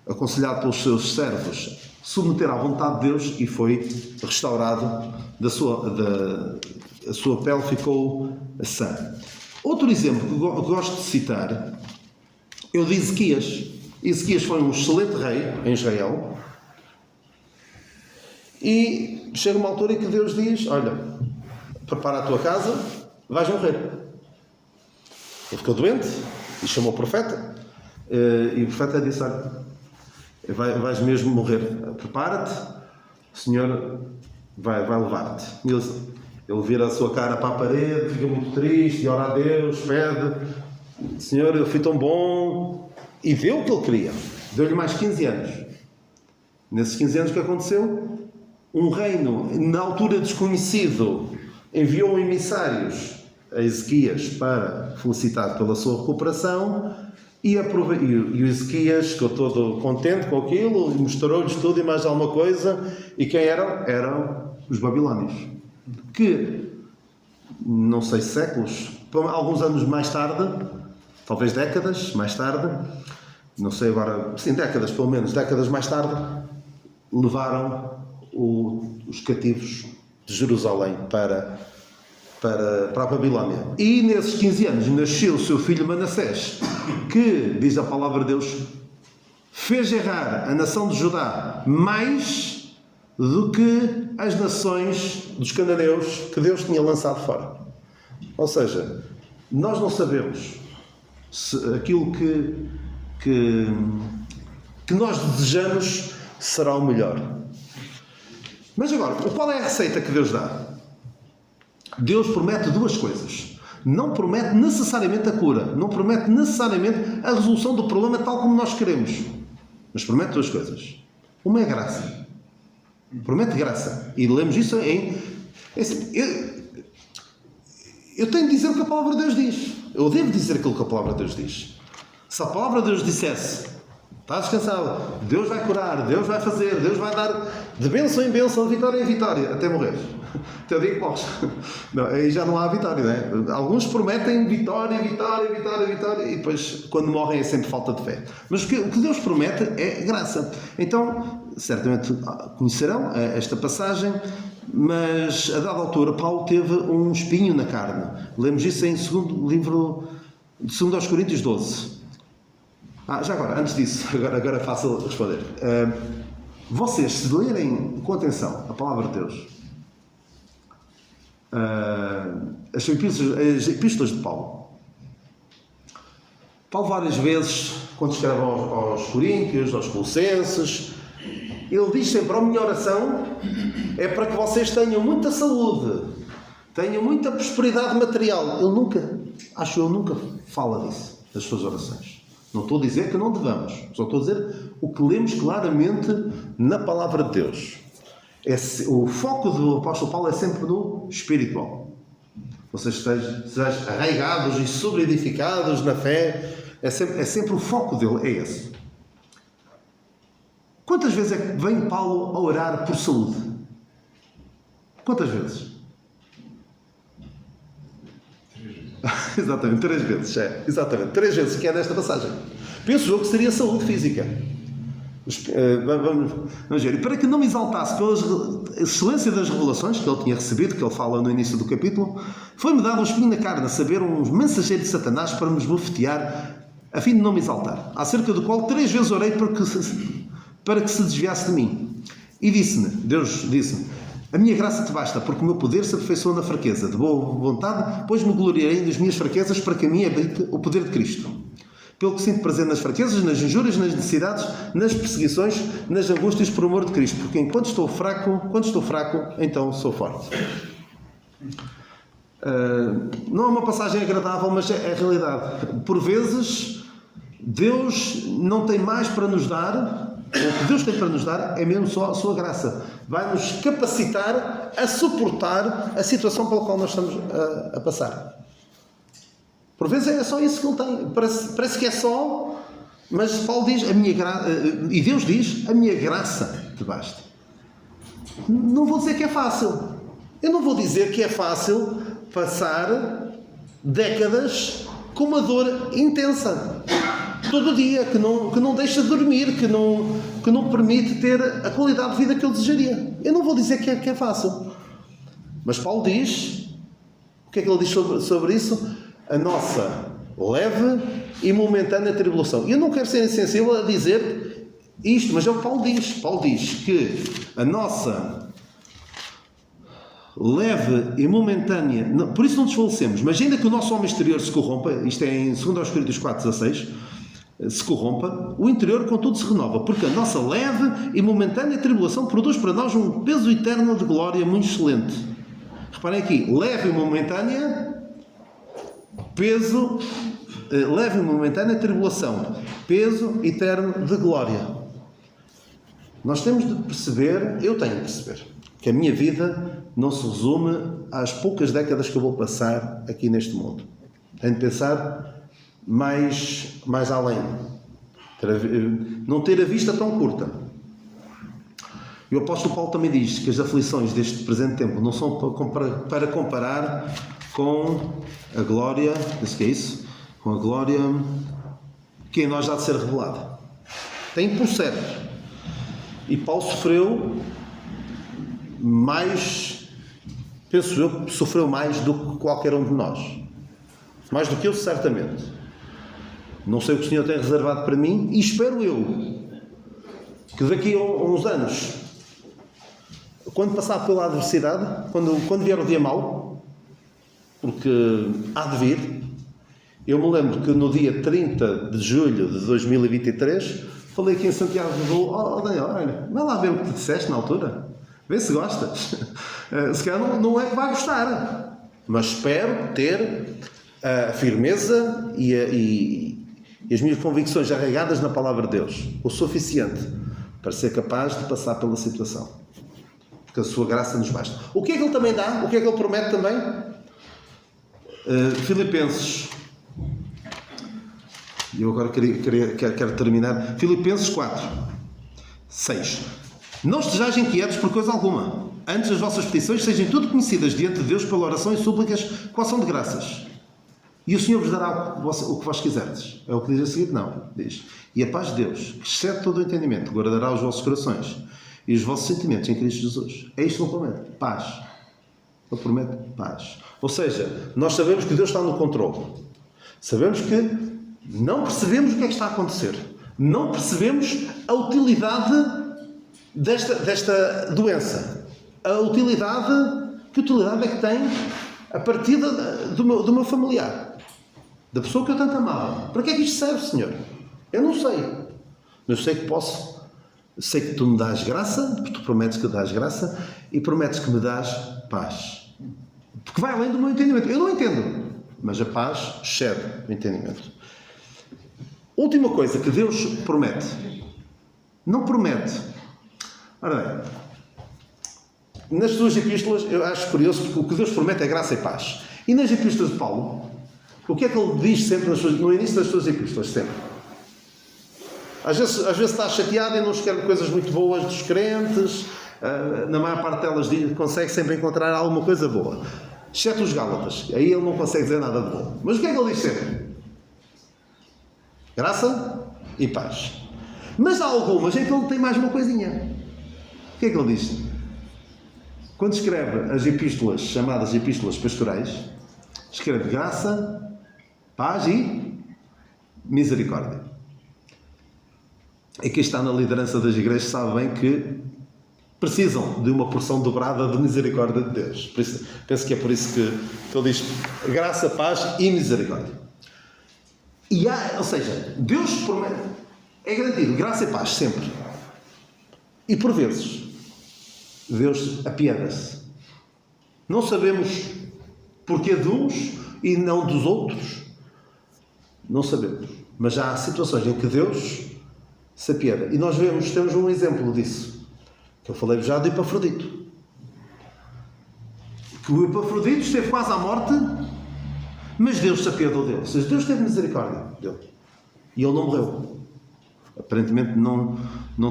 aconselhado pelos seus servos, submeter à vontade de Deus e foi restaurado a sua pele ficou sã. Outro exemplo que gosto de citar é o de Ezequias. Ezequias foi um excelente rei em Israel e chega uma altura em que Deus diz: olha, prepara a tua casa, vais morrer. Ele ficou doente e chamou o profeta. E o profeta disse: olha, vais mesmo morrer. Prepara-te, o Senhor vai levar-te. Ele vira a sua cara para a parede, fica muito triste, e ora a Deus, pede: Senhor, eu fui tão bom. E deu o que ele queria. Deu-lhe mais 15 anos. Nesses 15 anos, o que aconteceu? Um reino, na altura desconhecido, enviou emissários a Ezequias para felicitar pela sua recuperação e o Ezequias ficou todo contente com aquilo e mostrou-lhes tudo e mais alguma coisa. E quem eram? Eram os babilónios, que não sei, séculos, alguns anos mais tarde, talvez décadas mais tarde, não sei agora, sim, décadas pelo menos, décadas mais tarde, levaram os cativos de Jerusalém para a Babilónia. E nesses 15 anos nasceu o seu filho Manassés, que, diz a palavra de Deus, fez errar a nação de Judá mais do que as nações dos cananeus que Deus tinha lançado fora. Ou seja, nós não sabemos se aquilo que nós desejamos será o melhor. Mas agora, qual é a receita que Deus dá? Deus promete duas coisas. Não promete necessariamente a cura, não promete necessariamente a resolução do problema tal como nós queremos, mas promete duas coisas. Uma é graça. Promete graça. E lemos isso eu tenho de dizer o que a palavra de Deus diz. Eu devo dizer aquilo que a palavra de Deus diz. Se a palavra de Deus dissesse: está descansado, Deus vai curar, Deus vai fazer, Deus vai dar de bênção em bênção, de vitória em vitória, até morrer. Até o dia que morres. Não, aí já não há vitória, não é? Alguns prometem vitória, vitória, vitória, vitória, e depois, quando morrem, é sempre falta de fé. Mas o que Deus promete é graça. Então, certamente conhecerão esta passagem, mas a dada altura, Paulo teve um espinho na carne. Lemos isso em livro de 2 aos Coríntios 12. Já agora, antes disso, agora é fácil responder. Vocês, se lerem com atenção a palavra de Deus, as epístolas de Paulo, várias vezes, quando escreve aos Coríntios, aos Colossenses, ele diz sempre: a minha oração é para que vocês tenham muita saúde, tenham muita prosperidade material. Ele nunca fala disso, das suas orações. Não estou a dizer que não devamos, só estou a dizer o que lemos claramente na palavra de Deus. O foco do apóstolo Paulo é sempre no espiritual. Vocês estejam arraigados e sobre-edificados na fé. É sempre o foco dele, é esse. Quantas vezes é que vem Paulo a orar por saúde? Quantas vezes? 3 vezes. Exatamente, 3 vezes. Exatamente, 3 vezes que é nesta passagem. Penso eu que seria saúde física. Vamos ver. E para que não me exaltasse pela excelência das revelações que ele tinha recebido, que ele fala no início do capítulo, foi-me dado um espinho na carne, a saber, um mensageiro de Satanás para me esbofetear, a fim de não me exaltar, acerca do qual 3 vezes orei para que se desviasse de mim. E Deus disse-me: a minha graça te basta, porque o meu poder se aperfeiçoa na fraqueza. De boa vontade, pois me gloriarei das minhas fraquezas, para que a mim habite o poder de Cristo. Pelo que sinto prazer nas fraquezas, nas injúrias, nas necessidades, nas perseguições, nas angústias por amor de Cristo, porque quando estou fraco, então sou forte. Não é uma passagem agradável, mas é a realidade. Por vezes, Deus não tem mais para nos dar. O que Deus tem para nos dar é mesmo só a sua graça. Vai nos capacitar a suportar a situação pela qual nós estamos a passar. Por vezes é só isso que ele tem. Parece que é só, mas Paulo diz: e Deus diz: a minha graça te basta. Não vou dizer que é fácil. Eu não vou dizer que é fácil passar décadas com uma dor intensa. Todo dia, que não deixa de dormir, que não permite ter a qualidade de vida que eu desejaria. Eu não vou dizer que é fácil. Mas Paulo diz, o que é que ele diz sobre isso? A nossa leve e momentânea tribulação. Eu não quero ser insensível a dizer isto, mas é o que Paulo diz. Paulo diz que a nossa leve e momentânea, por isso não desfalecemos, mas ainda que o nosso homem exterior se corrompa, isto é em 2 Coríntios 4,16, se corrompa, o interior contudo se renova, porque a nossa leve e momentânea tribulação produz para nós um peso eterno de glória muito excelente. Reparem aqui, leve e momentânea tribulação, peso eterno de glória. Nós temos de perceber, eu tenho de perceber, que a minha vida não se resume às poucas décadas que eu vou passar aqui neste mundo. Tenho de pensar mais além, não ter a vista tão curta. E o apóstolo Paulo também diz que as aflições deste presente tempo não são para comparar com a glória, penso que é isso, com a glória que em nós há de ser revelada. Tem por certo. E Paulo sofreu mais, penso eu, sofreu mais do que qualquer um de nós. Mais do que eu, certamente. Não sei o que o Senhor tem reservado para mim e espero eu que daqui a uns anos, quando passar pela adversidade, quando vier o dia mau, porque há de vir, eu me lembro que no dia 30 de julho de 2023, falei aqui em Santiago de Dolo, Daniel, olha, vai lá ver o que te disseste na altura, vê se gostas. Se calhar não é que vai gostar, mas espero ter a firmeza e as minhas convicções arraigadas na palavra de Deus, o suficiente para ser capaz de passar pela situação. Porque a sua graça nos basta. O que é que ele também dá? O que é que ele promete também? Filipenses. E eu agora quero terminar. Filipenses 4, 6. Não estejais inquietos por coisa alguma. Antes as vossas petições sejam tudo conhecidas diante de Deus pela oração e súplicas com ação de graças. E o Senhor vos dará o que vós quiserdes. É o que diz a seguir? Não. Diz. E a paz de Deus, que excede todo o entendimento, guardará os vossos corações e os vossos sentimentos em Cristo Jesus. É isto que ele promete. Paz. Ele promete paz. Ou seja, nós sabemos que Deus está no controle. Sabemos que não percebemos o que é que está a acontecer. Não percebemos a utilidade desta doença. A utilidade, que utilidade é que tem a partir do meu familiar? Da pessoa que eu tanto amava. Para que é que isto serve, Senhor? Eu não sei. Mas eu sei que posso. Sei que tu me dás graça, porque tu prometes que dás graça e prometes que me dás paz. Porque vai além do meu entendimento. Eu não entendo. Mas a paz excede o entendimento. Última coisa que Deus promete. Não promete. Ora bem, nas suas epístolas, eu acho curioso, porque o que Deus promete é graça e paz. E nas epístolas de Paulo, o que é que ele diz sempre no início das suas epístolas? Sempre. Às vezes está chateado e não escreve coisas muito boas dos crentes. Na maior parte delas consegue sempre encontrar alguma coisa boa. Exceto os Gálatas. Aí ele não consegue dizer nada de bom. Mas o que é que ele diz sempre? Graça e paz. Mas há algumas em que ele tem mais uma coisinha. O que é que ele diz? Quando escreve as epístolas, chamadas epístolas pastorais, escreve graça, paz e misericórdia. E quem está na liderança das igrejas sabe bem que precisam de uma porção dobrada de misericórdia de Deus. Penso que é por isso que ele diz graça, paz e misericórdia. Ou seja, Deus promete, é garantido graça e paz sempre. E por vezes, Deus apieda-se. Não sabemos porquê de uns e não dos outros. Não sabemos. Mas há situações em que Deus se apieda. E nós temos um exemplo disso. Que eu falei já do Epafrodito. Que o Epafrodito esteve quase à morte, mas Deus se apiedou dele. Ou seja, Deus teve misericórdia dele. E ele não morreu. Aparentemente não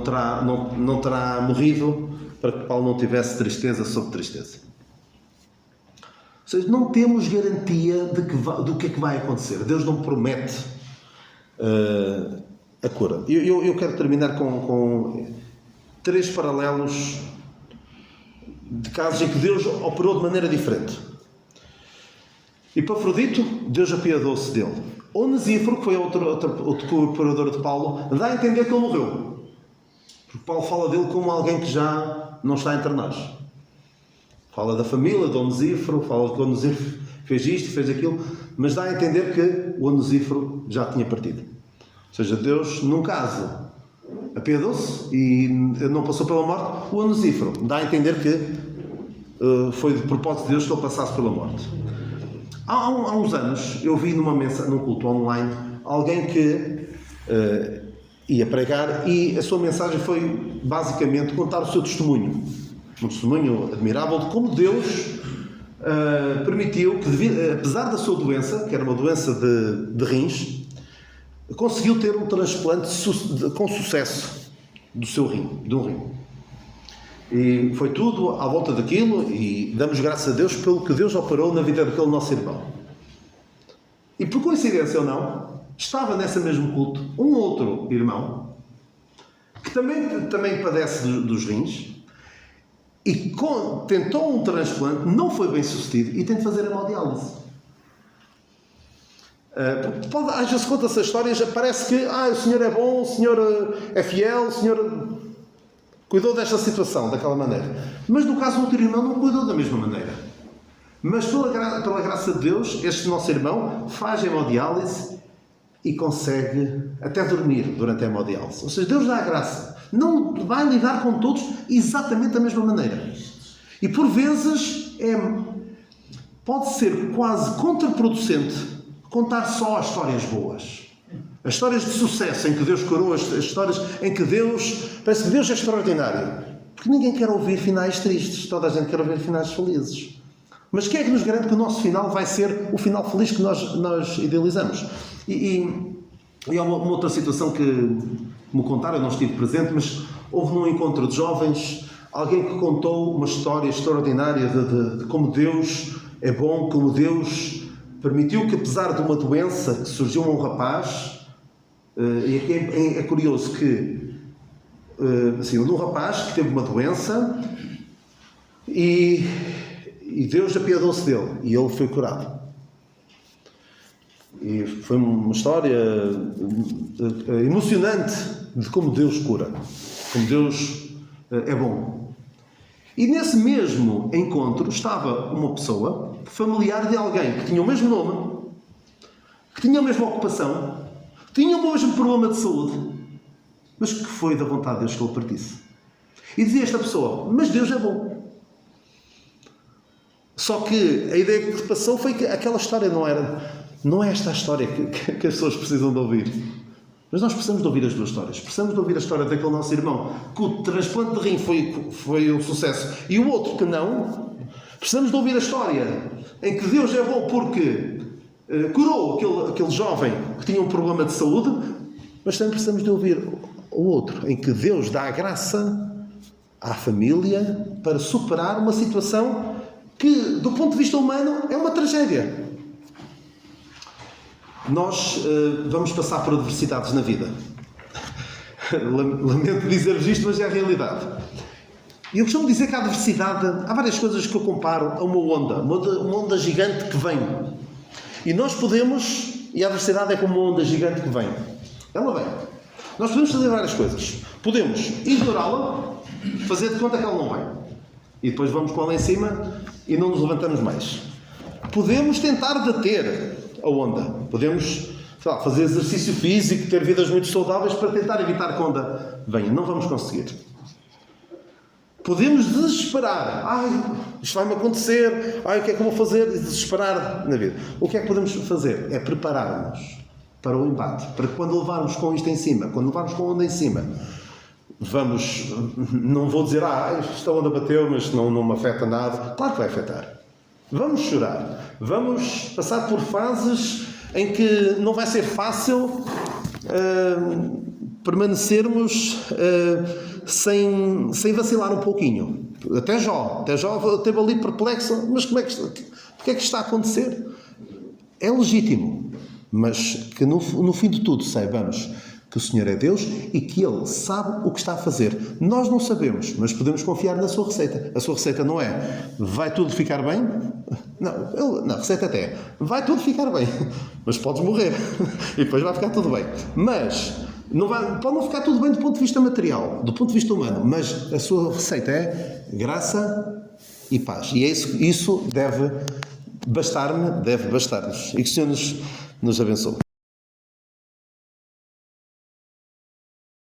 terá morrido para que Paulo não tivesse tristeza sobre tristeza. Ou seja, não temos garantia do que é que vai acontecer. Deus não promete a cura. Eu quero terminar com 3 paralelos de casos em que Deus operou de maneira diferente. Epafrodito, Deus apiedou-se dele. Onesíforo, que foi outro cooperador de Paulo, dá a entender que ele morreu. Porque Paulo fala dele como alguém que já não está entre nós. Fala da família de Onesíforo, fala que Onesíforo fez isto, fez aquilo, mas dá a entender que o Onesíforo já tinha partido. Ou seja, Deus, num caso, apiedou-se e não passou pela morte. O Onesíforo dá a entender que foi de propósito de Deus que ele passasse pela morte. Há uns anos, eu vi num culto online, alguém que ia pregar e a sua mensagem foi, basicamente, contar o seu testemunho. Um testemunho admirável de como Deus permitiu que, apesar da sua doença, que era uma doença de rins, conseguiu ter um transplante com sucesso de um rim. E foi tudo à volta daquilo e damos graças a Deus pelo que Deus operou na vida daquele nosso irmão. E por coincidência ou não, estava nesse mesmo culto um outro irmão que também padece dos rins e tentou um transplante, não foi bem sucedido e tem de fazer hemodiálise. Às vezes conta-se a história e já parece que o senhor é bom, o senhor é fiel, o senhor cuidou desta situação daquela maneira. Mas no caso do outro irmão não cuidou da mesma maneira. Mas pela graça de Deus, este nosso irmão faz hemodiálise e consegue até dormir durante a hemodiálise. Ou seja, Deus dá a graça. Não vai lidar com todos exatamente da mesma maneira. E por vezes pode ser quase contraproducente contar só as histórias boas. As histórias de sucesso em que Deus curou, as histórias em que parece que Deus é extraordinário. Porque ninguém quer ouvir finais tristes, toda a gente quer ouvir finais felizes. Mas quem é que nos garante que o nosso final vai ser o final feliz que nós idealizamos? E há uma outra situação que me contaram, eu não estive presente, mas houve num encontro de jovens alguém que contou uma história extraordinária de como Deus é bom, como Deus permitiu que, apesar de uma doença que surgiu a um rapaz, e aqui é curioso que um rapaz que teve uma doença e Deus apiadou-se dele e ele foi curado. E foi uma história emocionante de como Deus cura, como Deus é bom. E nesse mesmo encontro estava uma pessoa familiar de alguém que tinha o mesmo nome, que tinha a mesma ocupação, que tinha o mesmo problema de saúde, mas que foi da vontade de Deus que ele partisse. E dizia esta pessoa: mas Deus é bom. Só que a ideia que passou foi que aquela história não é esta a história que as pessoas precisam de ouvir. Mas nós precisamos de ouvir as duas histórias. Precisamos de ouvir a história daquele nosso irmão que o transplante de rim foi um sucesso e o outro que não. Precisamos de ouvir a história em que Deus é bom porque curou aquele jovem que tinha um problema de saúde, mas também precisamos de ouvir o outro, em que Deus dá a graça à família para superar uma situação que, do ponto de vista humano, é uma tragédia. Nós vamos passar por adversidades na vida. Lamento dizer-vos isto, mas é a realidade. E eu costumo dizer que a adversidade, há várias coisas que eu comparo a uma onda gigante que vem. E nós e a adversidade é como uma onda gigante que vem. Ela vem. Nós podemos fazer várias coisas. Podemos ignorá-la, fazer de conta que ela não vem. E depois vamos com ela em cima e não nos levantamos mais. Podemos tentar deter a onda. Podemos, fazer exercício físico, ter vidas muito saudáveis para tentar evitar que a onda venha. Não vamos conseguir. Podemos desesperar. Isto vai-me acontecer. O que é que eu vou fazer? E desesperar na vida. O que é que podemos fazer? É preparar-nos para o embate. Para que quando levarmos com isto em cima, quando levarmos com a onda em cima, não vou dizer, esta onda bateu, mas não me afeta nada. Claro que vai afetar. Vamos chorar. Vamos passar por fases em que não vai ser fácil permanecermos sem vacilar um pouquinho. Até Jó esteve ali perplexo. Mas o que é que está a acontecer? É legítimo. Mas que no fim de tudo saibamos que o Senhor é Deus e que Ele sabe o que está a fazer. Nós não sabemos, mas podemos confiar na sua receita. A sua receita não é vai tudo ficar bem? Não, a receita até é vai tudo ficar bem, mas podes morrer e depois vai ficar tudo bem. Mas pode não ficar tudo bem do ponto de vista material, do ponto de vista humano, mas a sua receita é graça e paz. E é isso deve bastar-me, deve bastar-nos. E que o Senhor nos abençoe.